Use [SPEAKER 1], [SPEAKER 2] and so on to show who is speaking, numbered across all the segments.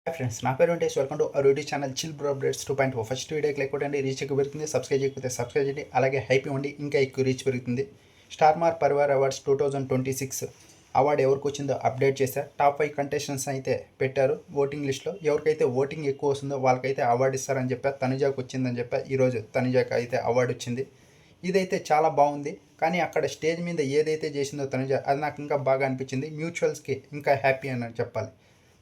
[SPEAKER 1] Hi friends, నా పేరు Venkatesh. Welcome to our YouTube channel chill bro updates 2.0. First వీడియోకి like కొట్టండి, రీచ్ ఎక్కువ పెరుగుతుంది. సబ్స్క్రైబ్ చేయకపోతే సబ్స్క్రైబ్ చేయండి. అలాగే హైప్ ఇవ్వండి, ఇంకా ఎక్కువ రీచ్ పెరుగుతుంది. స్టార్ మార్ పరివార్ అవార్డ్స్ 2026 అవార్డు ఎవరికి వచ్చిందో అప్డేట్ చేశారు. టాప్ 5 కంటెస్టెంట్స్ అయితే పెట్టారు ఓటింగ్ లిస్ట్లో. ఎవరికైతే ఓటింగ్ ఎక్కువ వస్తుందో వాళ్ళకైతే అవార్డు ఇస్తారని చెప్పారు. తనుజాకు వచ్చిందని చెప్పారు. ఈరోజు తనుజాకు అయితే అవార్డు వచ్చింది. ఇదైతే చాలా బాగుంది. కానీ అక్కడ స్టేజ్ మీద ఏదైతే చేసిందో తనుజ, అది నాకు ఇంకా బాగా అనిపించింది. మ్యూచువల్స్కి ఇంకా హ్యాపీ అని చెప్పాలి.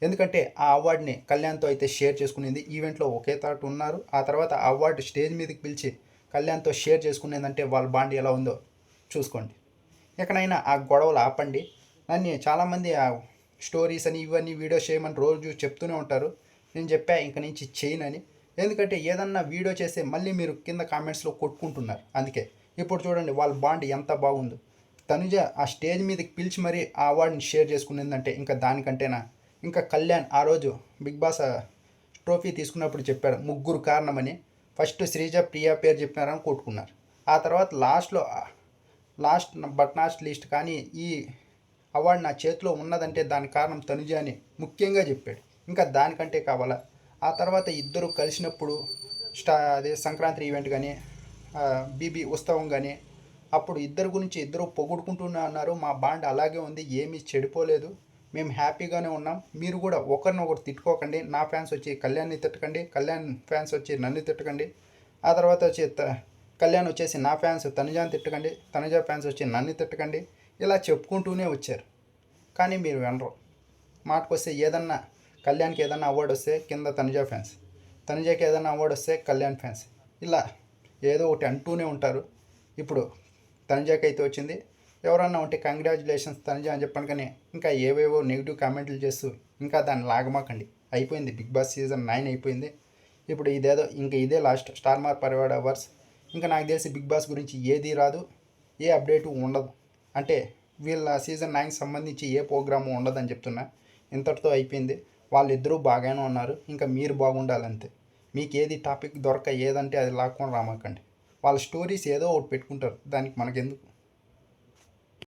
[SPEAKER 1] ఎందుకంటే ఆ అవార్డుని కళ్యాణ్తో అయితే షేర్ చేసుకునేది. ఈవెంట్లో ఒకే తాట ఉన్నారు. ఆ తర్వాత ఆ అవార్డు స్టేజ్ మీదకి పిలిచి కళ్యాణ్తో షేర్ చేసుకునేదంటే వాళ్ళ బాండ్ ఎలా ఉందో చూసుకోండి. ఎక్కడైనా ఆ గొడవలు ఆపండి. నన్ను చాలామంది ఆ స్టోరీస్ అని ఇవన్నీ వీడియోస్ చేయమని రోజు చెప్తూనే ఉంటారు. నేను చెప్పా ఇంక నుంచి చేయనని. ఎందుకంటే ఏదన్నా వీడియో చేస్తే మళ్ళీ మీరు కింద కామెంట్స్లో కొట్టుకుంటున్నారు. అందుకే ఇప్పుడు చూడండి వాళ్ళ బాండ్ ఎంత బాగుందో. తనుజ ఆ స్టేజ్ మీదకి పిలిచి మరీ ఆ అవార్డుని షేర్ చేసుకునేదంటే ఇంకా దానికంటేనా. ఇంకా కళ్యాణ్ ఆ రోజు బిగ్ బాస్ ట్రోఫీ తీసుకున్నప్పుడు చెప్పాడు ముగ్గురు కారణమని. ఫస్ట్ శ్రీజ, ప్రియా పేరు చెప్పినారని కొట్టుకున్నారు. ఆ తర్వాత లాస్ట్ బట్ నాట్ లీస్ట్ కానీ ఈ అవార్డు నా చేతిలో ఉన్నదంటే దానికి కారణం తనుజ అని ముఖ్యంగా చెప్పాడు. ఇంకా దానికంటే కావాలా. ఆ తర్వాత ఇద్దరు కలిసినప్పుడు అదే సంక్రాంతి ఈవెంట్ కానీ బీబీ ఉత్సవం కానీ అప్పుడు ఇద్దరు గురించి ఇద్దరు పొగుడుకుంటూనే అన్నారు. మా బాండ్ అలాగే ఉంది, ఏమీ చెడిపోలేదు, మేము హ్యాపీగానే ఉన్నాం. మీరు కూడా ఒకరినొకరు తిట్టుకోకండి. నా ఫ్యాన్స్ వచ్చి కళ్యాణ్ని తిట్టకండి, కళ్యాణ్ ఫ్యాన్స్ వచ్చి నన్ను తిట్టకండి. ఆ తర్వాత వచ్చి కళ్యాణ్ వచ్చేసి నా ఫ్యాన్స్ తనుజాని తిట్టకండి, తనుజ ఫ్యాన్స్ వచ్చి నన్ను తిట్టకండి. ఇలా చెప్పుకుంటూనే వచ్చారు. కానీ మీరు వినరు. మాటకొస్తే ఏదన్నా కళ్యాణ్కి ఏదన్నా అవార్డు వస్తే కింద తనుజ ఫ్యాన్స్, తనుజకి ఏదన్నా అవార్డు వస్తే కళ్యాణ్ ఫ్యాన్స్, ఇలా ఏదో ఒకటి అంటూనే ఉంటారు. ఇప్పుడు తనుజకి అయితే వచ్చింది. ఎవరన్నా ఉంటే కంగ్రాచులేషన్స్ తనుజ అని చెప్పండి. కానీ ఇంకా ఏవేవో నెగిటివ్ కామెంట్లు చేస్తూ ఇంకా దాన్ని లాగమాకండి. అయిపోయింది, బిగ్ బాస్ సీజన్ 9 అయిపోయింది. ఇప్పుడు ఇదేదో ఇంకా ఇదే లాస్ట్ స్టార్ మార్ పరివార్ అవర్స్. ఇంకా నాకు తెలిసి బిగ్ బాస్ గురించి ఏది రాదు, ఏ అప్డేటు ఉండదు. అంటే వీళ్ళ సీజన్ 9 సంబంధించి ఏ ప్రోగ్రాము ఉండదని చెప్తున్నా. ఇంతటితో అయిపోయింది. వాళ్ళిద్దరూ బాగానే ఉన్నారు. ఇంకా మీరు బాగుండాలంతే. మీకు ఏది టాపిక్ దొరక ఏదంటే అది లాక్కొని రామాకండి. వాళ్ళ స్టోరీస్ ఏదో ఒకటి పెట్టుకుంటారు, దానికి మనకెందుకు.